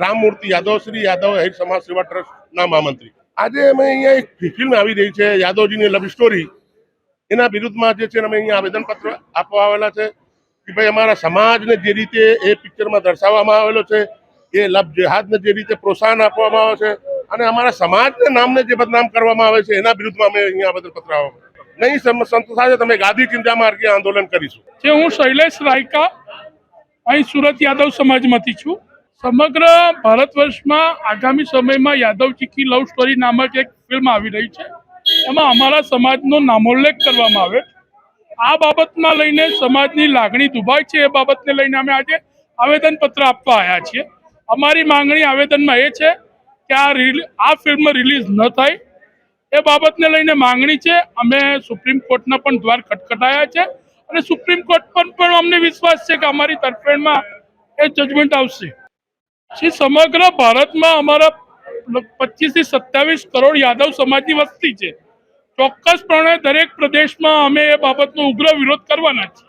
રામમૂર્તિ યાદવ, શ્રી યાદવ હેડ સમાજ સેવા ટ્રસ્ટના મહામંત્રી. આજે અમે અહીંયા એક ફિલ્મ આવી રહી છે યાદવજીની લવ સ્ટોરી, એના વિરુદ્ધમાં જે છે અમે અહીંયા આવેદનપત્ર આપવા આવેલા છે કે ભાઈ અમારા સમાજને જે રીતે એ પિક્ચરમાં દર્શાવવામાં આવેલો છે, એ લવ જેહાદને જે રીતે પ્રોત્સાહન આપવામાં આવે છે અને અમારા સમાજના નામને જે બદનામ કરવામાં આવે છે એના વિરુદ્ધમાં અમે અહીંયા આવેદનપત્ર આપવા નહીં સંતોષાશે તમે ગાંધી ચિંતા માર્ગે આંદોલન કરીશું. જે હું શૈલેષ રાયકા અહીં સુરત યાદવ સમાજમાંથી છું. સમગ્ર ભારત વર્ષમાં આગામી સમયમાં યાદવજી કી લવ સ્ટોરી નામક એક ફિલ્મ આવી રહી છે. એમાં અમારા સમાજનો નામોલ્લેખ કરવામાં આવે. આ બાબતમાં લઈને સમાજની લાગણી દુભાય છે. એ બાબતને લઈને અમે આજે આવેદનપત્ર આપવા આવ્યા છીએ. અમારી માંગણી આવેદનમાં એ છે કે આ ફિલ્મ રિલીઝ ન થાય એ બાબતને લઈને માંગણી છે. અમે સુપ્રીમ કોર્ટના પણ દ્વાર ખટખટાયા છે અને સુપ્રીમ કોર્ટ પર પણ અમને વિશ્વાસ છે કે અમારી તરફેણમાં એ જજમેન્ટ આવશે. સમગ્ર ભારતમાં અમારા 25 થી 27 કરોડ યાદવ સમાજની વસ્તી છે. ચોક્કસપણે દરેક પ્રદેશમાં અમે એ બાબતનો ઉગ્ર વિરોધ કરવાના છીએ.